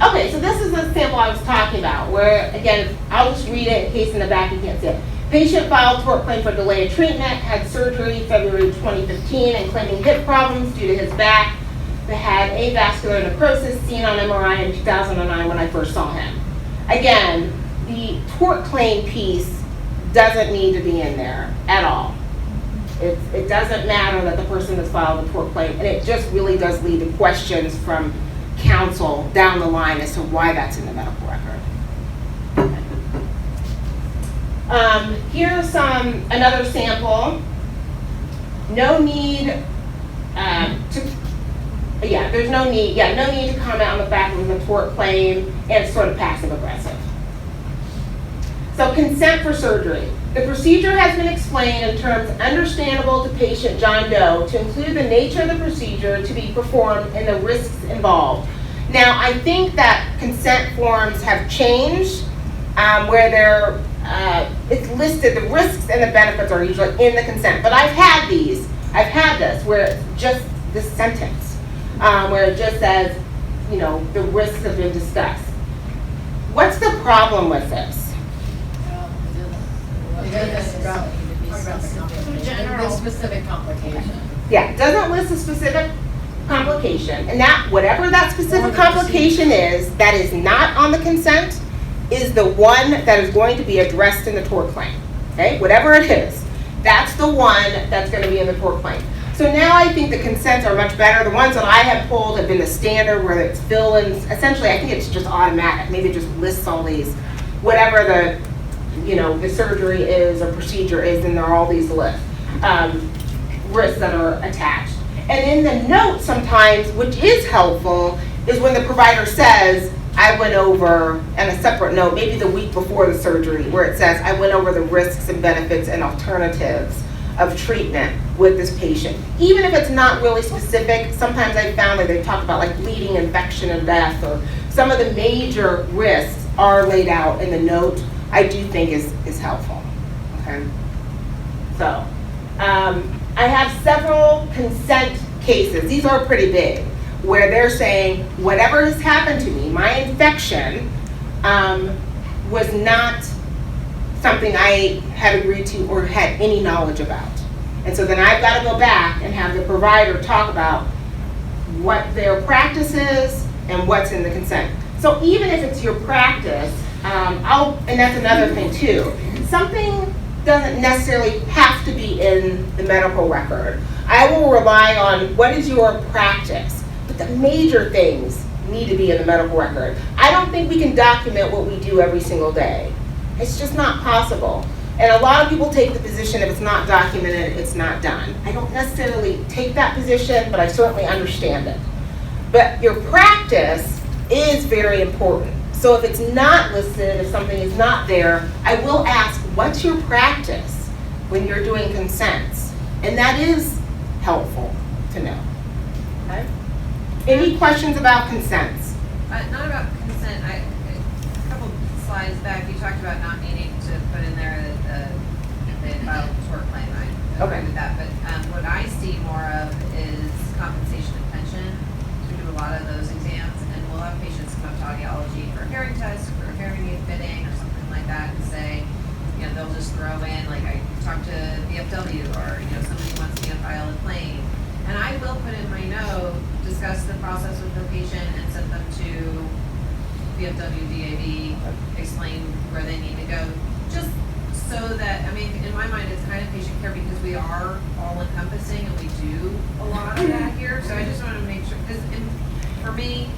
Okay, so this is the sample I was talking about, where, again, I'll just read it in case in the back you can't see it. Patient filed tort claim for delay of treatment, had surgery February 2015, and claiming hip problems due to his back. That had avascular necrosis seen on MRI in 2009 when I first saw him. Again, the tort claim piece doesn't need to be in there at all. It doesn't matter that the person has filed a tort claim, and it just really does lead to questions from counsel down the line as to why that's in the medical record. Here's another sample. No need there's no need to comment on the fact that it was a tort claim, and it's sort of passive aggressive. So consent for surgery. The procedure has been explained in terms understandable to patient John Doe to include the nature of the procedure to be performed and the risks involved. Now, I think that consent forms have changed where it's listed, the risks and the benefits are usually in the consent. But I've had this where it's just this sentence where it just says, the risks have been discussed. What's the problem with this? The specific complication. Yeah, it doesn't list a specific complication, and that whatever that specific complication is that is not on the consent is the one that is going to be addressed in the tort claim. Okay, whatever it is, that's the one that's going to be in the tort claim. So now I think the consents are much better. The ones that I have pulled have been the standard where it's fill-ins. Essentially, I think it's just automatic. Maybe it just lists all these, whatever the surgery is or procedure is, and there are all these risks that are attached. And in the note sometimes, which is helpful, is when the provider says, I went over, and a separate note, maybe the week before the surgery, where it says, I went over the risks and benefits and alternatives of treatment with this patient. Even if it's not really specific, sometimes I've found that they talk about like bleeding, infection, and death, or some of the major risks are laid out in the note. I do think is helpful. Okay. So I have several consent cases. These are pretty big, where they're saying whatever has happened to me, my infection was not something I had agreed to or had any knowledge about. And so then I've got to go back and have the provider talk about what their practice is and what's in the consent. So even if it's your practice, and that's another thing too, something doesn't necessarily have to be in the medical record. I will rely on what is your practice, but the major things need to be in the medical record. I don't think we can document what we do every single day. It's just not possible. And a lot of people take the position if it's not documented, it's not done. I don't necessarily take that position, but I certainly understand it. But your practice is very important. So if it's not listed, if something is not there, I will ask, what's your practice when you're doing consents? And that is helpful to know. Okay? Any questions about consents? Not about consent, a couple slides back, you talked about not needing to put in there that they filed a tort claim. I Okay. agree with that, but what I see more of is compensation and pension. We do a lot of those exams, and we'll have patients come up to audiology for a hearing test, for a hearing aid fitting, or something like that, and say, you know, they'll just throw in, like, I talked to VFW, or, you know, somebody wants me to file a claim. And I will put in my note, discuss the process with the patient and send them to VFW, DAV, explain where they need to go. Just so that, I mean, in my mind, it's kind of patient care because we are all encompassing and we do a lot of that here. So I just want to make sure, because for me,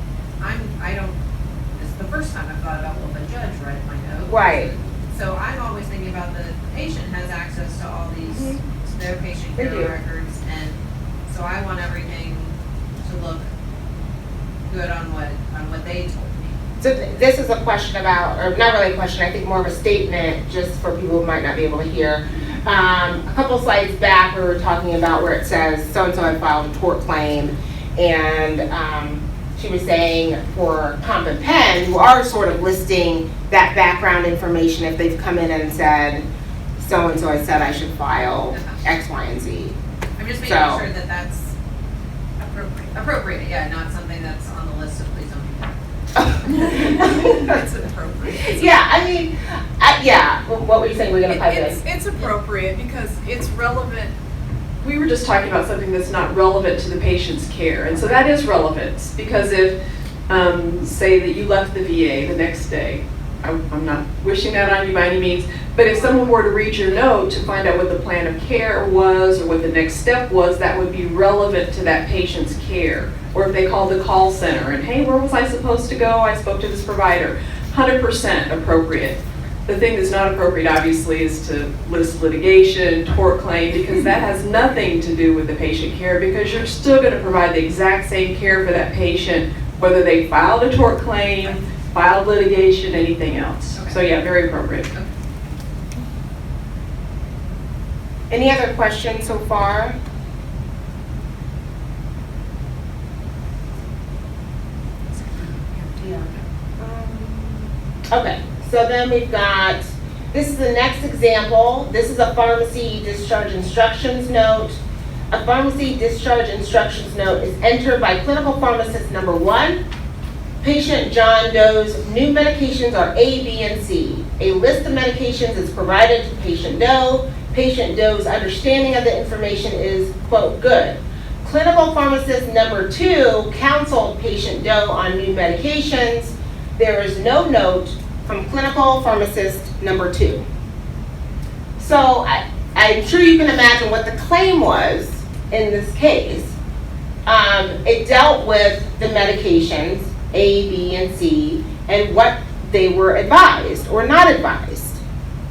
it's the first time I've thought about, well, the judge read my note. Right. So I'm always thinking about the patient has access to all these, to their patient They care do. records, and so I want everything to look good on what they told me. So this is a question about, or not really a question, I think more of a statement, just for people who might not be able to hear. A couple slides back, we were talking about where it says, so-and-so had filed a tort claim, and she was saying for Comp and Pen, you are sort of listing that background information if they've come in and said, so-and-so has said I should file X, Y, and Z. I'm just making So- sure that that's appropriate, yeah, not something that's on the list of please don't do that. It's appropriate. Yeah, I mean, yeah, what were you saying, we're gonna pipe in? It's appropriate because it's relevant. We were just talking about something that's not relevant to the patient's care, and so that is relevant, because if, say that you left the VA the next day, I'm not wishing that on you by any means, but if someone were to read your note to find out what the plan of care was or what the next step was, that would be relevant to that patient's care. Or if they called the call center and, hey, where was I supposed to go? I spoke to this provider. 100% appropriate. The thing that's not appropriate, obviously, is to list litigation, tort claim, because that has nothing to do with the patient care, because you're still going to provide the exact same care for that patient, whether they filed a tort claim, filed litigation, anything else. Okay. So yeah, very appropriate. Any other questions so far? Okay, so then we've got, this is the next example. This is a pharmacy discharge instructions note. A pharmacy discharge instructions note is entered by clinical pharmacist number 1. Patient John Doe's new medications are A, B, and C. A list of medications is provided to patient Doe. Patient Doe's understanding of the information is, quote, good. Clinical pharmacist number 2 counseled patient Doe on new medications. There is no note from clinical pharmacist number 2. So I'm sure you can imagine what the claim was in this case. It dealt with the medications, A, B, and C, and what they were advised or not advised.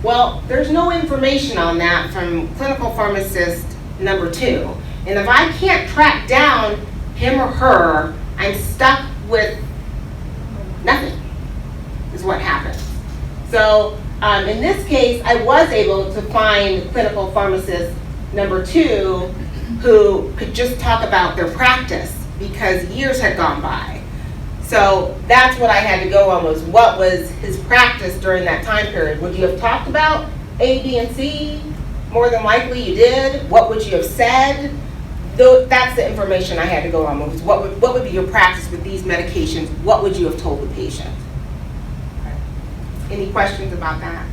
Well, there's no information on that from clinical pharmacist number 2. And if I can't track down him or her, I'm stuck with nothing, is what happens. So in this case, I was able to find clinical pharmacist number 2 who could just talk about their practice because years had gone by. So that's what I had to go on, was what was his practice during that time period. Would you have talked about A, B, and C? More than likely you did. What would you have said? That's the information I had to go on, was what would be your practice with these medications? What would you have told the patient? Any questions about that?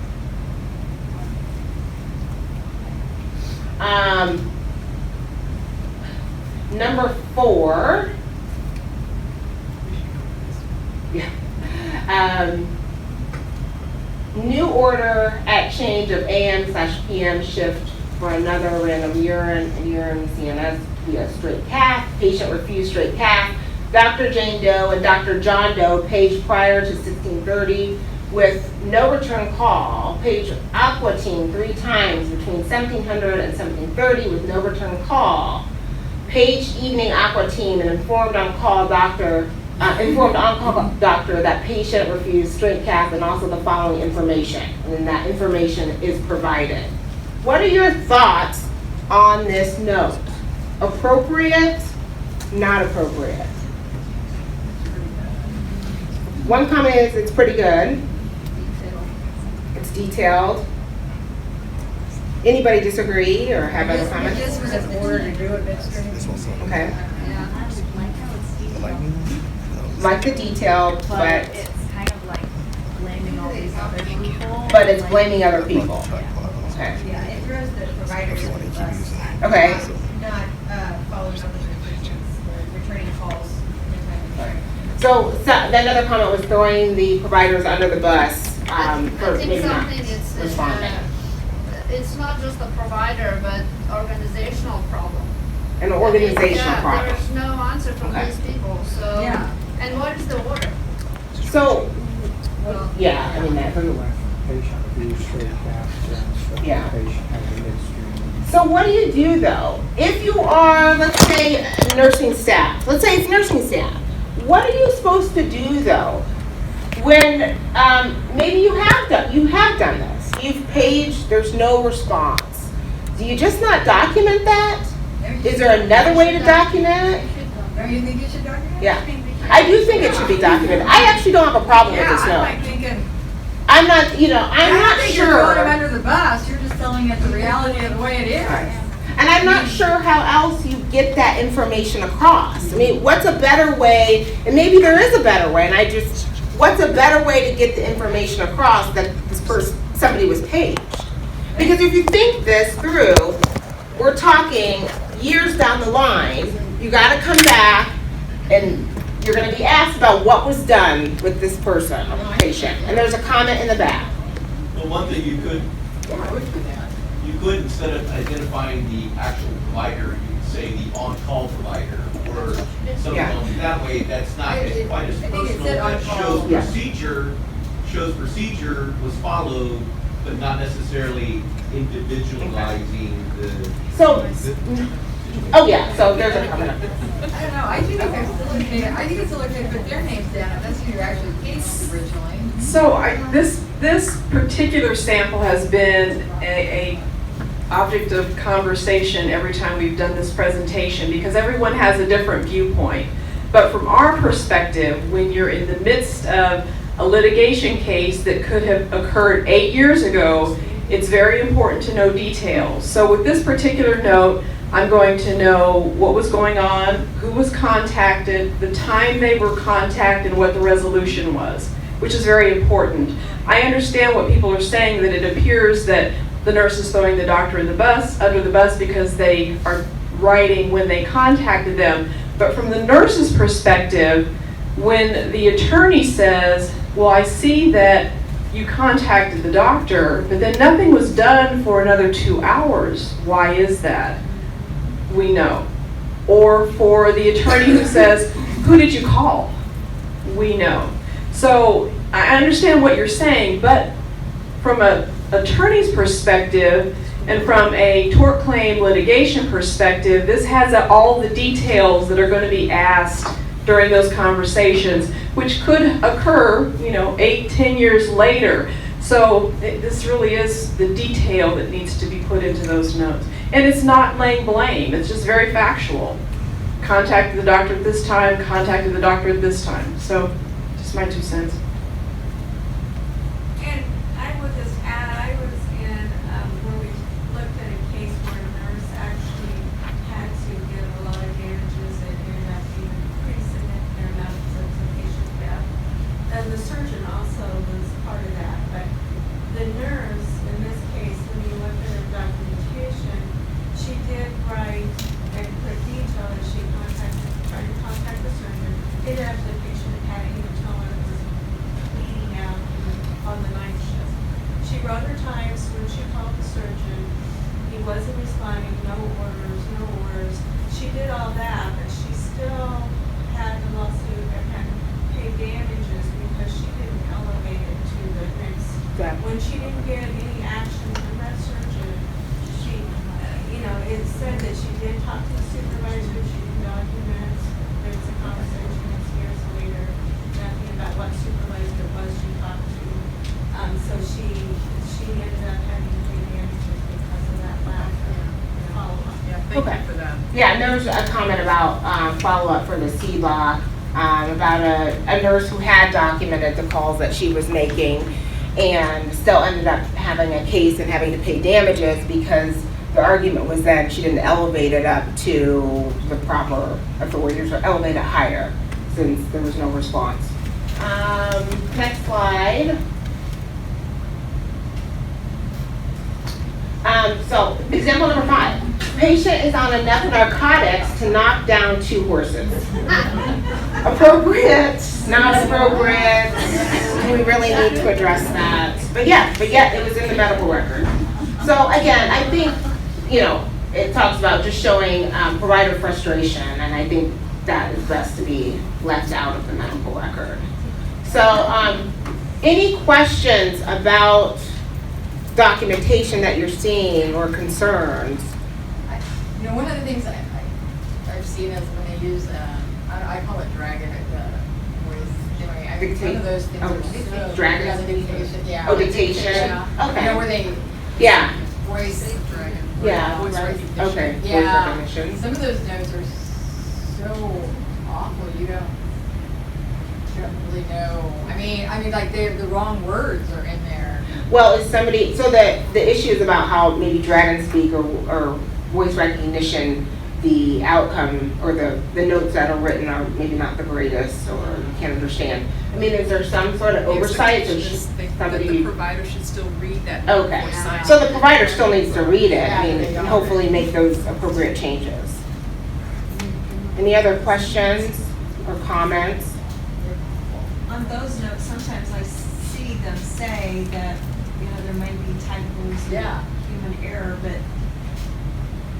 Number 4. Yeah. New order at change of AM/PM shift for another random urine CNS via straight cath. Patient refused straight cath. Dr. Jane Doe and Dr. John Doe paged prior to 1630 with no return call. Paged Aqua Team 3 times between 1700 and 1730 with no return call. Paged evening Aqua Team and informed on call Dr. informed on-call doctor that patient refused straight cath and also the following information, and then that information is provided. What are your thoughts on this note? Appropriate, not appropriate? One comment is it's pretty good. It's detailed. Anybody disagree or have other If comments? this was an order to do administrative. Okay, Yeah. like the detail, but It's kind of like blaming all these other people. it's blaming other people. Okay. Yeah, it throws the providers under the bus. Okay. Not following up with the patients, or returning calls in a timely manner. So that other comment was throwing the providers under the bus for I think maybe not something is, responding. it's not just a provider, but organizational problem. An organizational Yeah, problem. there's no answer from Okay. these people, so. Yeah. And what is the order? So, Well, yeah, I mean, that's everywhere. Patient abuse, straight cath, Yeah. patient has a midstream. So what do you do though? If you are, let's say, nursing staff, let's say it's nursing staff, what are you supposed to do though? When, maybe you have done this, you've paged, there's no response. Do you just not document that? Is there another way to document it? Don't you think you should document? Yeah, I do think it should be documented. I actually don't have a problem with Yeah, this I'm note. like thinking, I'm not, I'm I not don't think you're throwing them sure. under the bus, you're just telling it the reality of the way it is. And I'm not sure how else you get that information across. I mean, what's a better way, and maybe there is a better way, and what's a better way to get the information across that somebody was paged? Because if you think this through, we're talking years down the line, you gotta come back and you're gonna be asked about what was done with this person, patient. And there's a comment in the back. Well, one thing you could, I would do that. you could, instead of identifying the actual provider, you could say the on-call provider or something Yeah. else. That way, that's not as quite as I think it personal, said that on-call. shows Yeah. procedure was followed, but not necessarily individualizing the. So, oh yeah, so there's a comment. I don't know, I think it's still okay to put their names down, if that's who you're actually getting originally. So this particular sample has been a object of conversation every time we've done this presentation because everyone has a different viewpoint. But from our perspective, when you're in the midst of a litigation case that could have occurred 8 years ago, it's very important to know details. So with this particular note, I'm going to know what was going on, who was contacted, the time they were contacted, and what the resolution was, which is very important. I understand what people are saying, that it appears that the nurse is throwing the doctor under the bus because they are writing when they contacted them. But from the nurse's perspective, when the attorney says, well, I see that you contacted the doctor, but then nothing was done for another 2 hours. Why is that? We know. Or for the attorney who says, who did you call? We know. So I understand what you're saying, but from an attorney's perspective and from a tort claim litigation perspective, this has all the details that are going to be asked during those conversations, which could occur, 8-10 years later. So this really is the detail that needs to be put into those notes. And it's not laying blame, it's just very factual. Contacted the doctor at this time, contacted the doctor at this time. So just my 2 cents. And I would just add, I was in, where we looked at a case where a nurse actually had to give a lot of damages and ended up being pretty significant enough to patient death. And the surgeon also was part of that, but the nurse, in this case, when you look at her documentation, she did write and put detail that she tried to contact the surgeon. It actually, the patient had a hematoma that was bleeding out on the night shift. She wrote her times when she called the surgeon. He wasn't responding, no orders. She did all that, but she still had the lawsuit and had to pay damages because she didn't elevate it to the next. When she didn't get any action from that surgeon, she, it said that she did talk to the supervisor, she did document, there was a conversation 6 years later. Yeah, and there was a comment about follow-up for the CBOC, about a nurse who had documented the calls that she was making and still ended up having a case and having to pay damages because the argument was that she didn't elevate it up to the proper authorities or elevate it higher since there was no response. Next slide. So example number 5. Patient is on enough narcotics to knock down 2 horses. Appropriate, not appropriate, do we really need to address that? But yet it was in the medical record. So again, I think, it talks about just showing provider frustration, and I think that is best to be left out of the medical record. So any questions about documentation that you're seeing or concerns? One of the things I've seen is when they use, I call it dragon voice. I mean, one of those things. Oh, so, dragon? Yeah, the dictation, yeah. Oh, dictation? Yeah. Okay. Where they Yeah. voice. Yeah. Voice Right. recognition. Okay. Voice Yeah. recognition. Some of those notes are so awful, you don't really know. I mean, like the wrong words are in there. Well, is somebody, so the issue is about how maybe dragon speak or voice recognition, the outcome or the notes that are written are maybe not the greatest or you can't understand. I mean, is there some sort of oversight? Or should somebody The provider should still read that. Okay, voice sign. so the provider still needs to read it, I mean, Yeah. and hopefully make those appropriate changes. Any other questions or comments? On those notes, sometimes I see them say that, there might be typos Yeah. and human error, but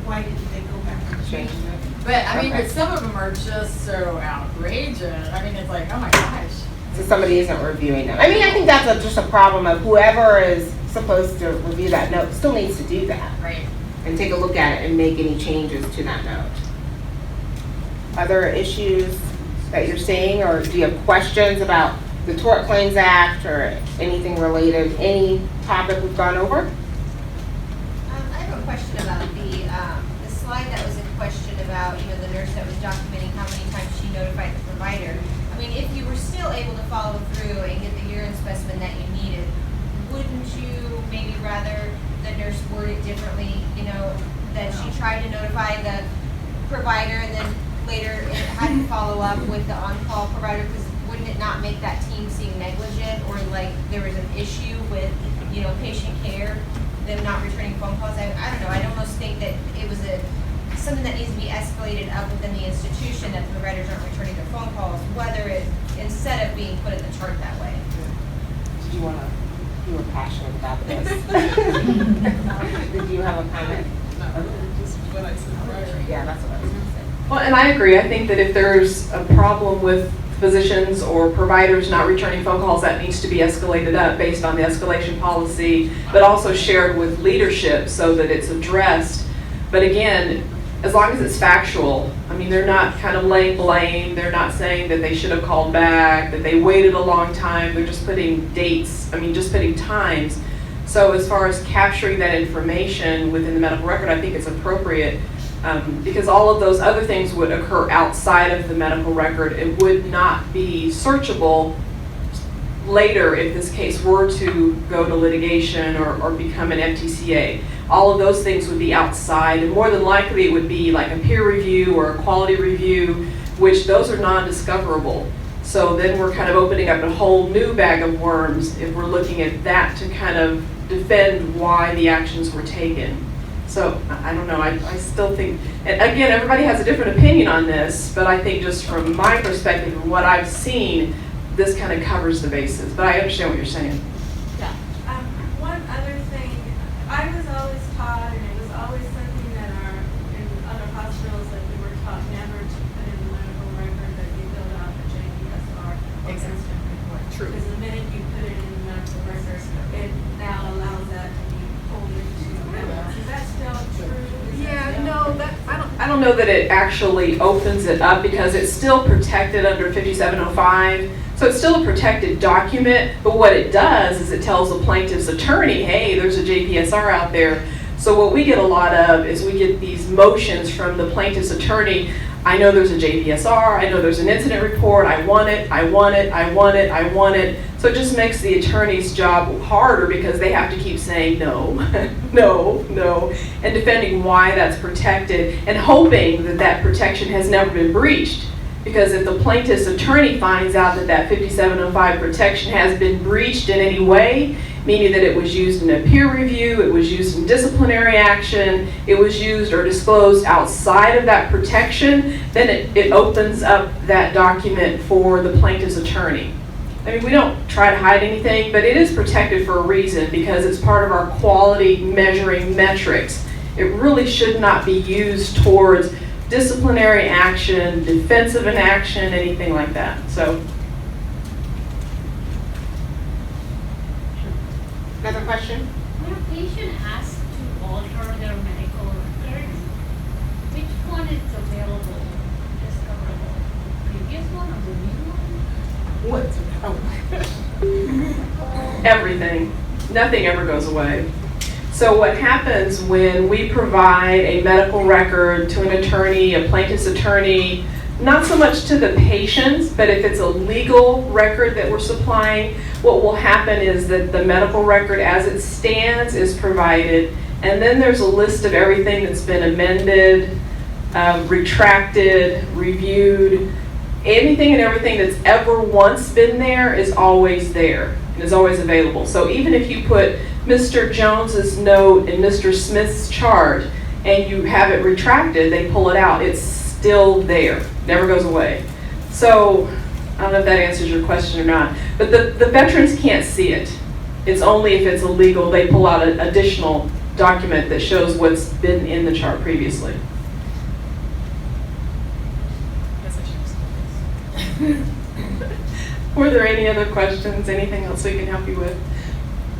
why didn't they go back and change it? But Okay. but some of them are just so outrageous. I mean, it's like, oh my gosh. So somebody isn't reviewing them. I mean, I think that's just a problem of whoever is supposed to review that note still needs to do that Right. and take a look at it and make any changes to that note. Other issues that you're seeing, or do you have questions about the Tort Claims Act or anything related, any topic we've gone over? I have a question about the slide that was in question about, the nurse that was documenting how many times she notified the provider. I mean, if you were still able to follow through and get the urine specimen that you needed, wouldn't you maybe rather the nurse word it differently, that she tried to notify the provider and then later it had to follow up with the on-call provider, because wouldn't it not make that team seem negligent, or like there was an issue with, patient care, them not returning phone calls? I don't know, I'd almost think that it was something that needs to be escalated up within the institution, that the providers aren't returning their phone calls, instead of being put in the chart that way. Did you were passionate about this. Did you have a comment? Yeah, that's what I was gonna say. Well, and I agree. I think that if there's a problem with physicians or providers not returning phone calls, that needs to be escalated up based on the escalation policy, but also shared with leadership so that it's addressed. But again, as long as it's factual, I mean, they're not kind of laying blame. They're not saying that they should have called back, that they waited a long time. They're just putting dates, just putting times. So as far as capturing that information within the medical record, I think it's appropriate. Because all of those other things would occur outside of the medical record. It would not be searchable later if this case were to go to litigation or become an FTCA. All of those things would be outside, and more than likely it would be like a peer review or a quality review, which those are non-discoverable. So then we're kind of opening up a whole new bag of worms if we're looking at that to kind of defend why the actions were taken. So, I don't know, I still think, and again, everybody has a different opinion on this, but I think just from my perspective and what I've seen, this kind of covers the bases, but I understand what you're saying. One other thing, I was always taught, and it was always something that in other hospitals that we were taught never to put in the medical record, that you build out the JPSR or incident report. True. Because the minute you put it in the medical record, it now allows that to be pulled into evidence. Is that still true? Yeah, no, I don't know that it actually opens it up because it's still protected under 5705. So it's still a protected document, but what it does is it tells the plaintiff's attorney, hey, there's a JPSR out there. So what we get a lot of is we get these motions from the plaintiff's attorney. I know there's a JPSR, I know there's an incident report, I want it, I want it, I want it, I want it. So it just makes the attorney's job harder because they have to keep saying no, no, no, and defending why that's protected and hoping that that protection has never been breached. Because if the plaintiff's attorney finds out that that 5705 protection has been breached in any way, meaning that it was used in a peer review, it was used in disciplinary action, it was used or disclosed outside of that protection, then it opens up that document for the plaintiff's attorney. I mean, we don't try to hide anything, but it is protected for a reason because it's part of our quality measuring metrics. It really should not be used towards disciplinary action, defensive action, anything like that. So. Another question? When a patient asks to alter their medical records, which one is available, discoverable? Previous one or the new one? What? Oh. Everything. Nothing ever goes away. So what happens when we provide a medical record to an attorney, a plaintiff's attorney, not so much to the patients, but if it's a legal record that we're supplying, what will happen is that the medical record as it stands is provided, and then there's a list of everything that's been amended, retracted, reviewed. Anything and everything that's ever once been there is always there and is always available. So even if you put Mr. Jones's note in Mr. Smith's chart and you have it retracted, they pull it out. It's still there, never goes away. So I don't know if that answers your question or not, but the veterans can't see it. It's only if it's illegal, they pull out an additional document that shows what's been in the chart previously. Were there any other questions? Anything else we can help you with?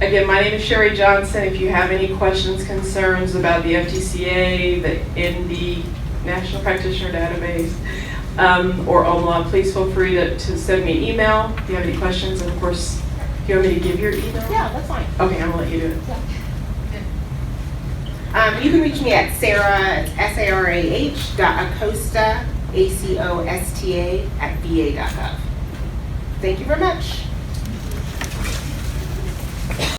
Again, my name is Sherry Johnson. If you have any questions, concerns about the FTCA, the ND, National Practitioner Database, or OMLA, please feel free to send me an email if you have any questions. And of course, if you want me to give your email? Yeah, that's fine. Okay, I'm gonna let you do it. You can reach me at Sarah, sarah.acosta, ACOSTA @va.gov. Thank you very much.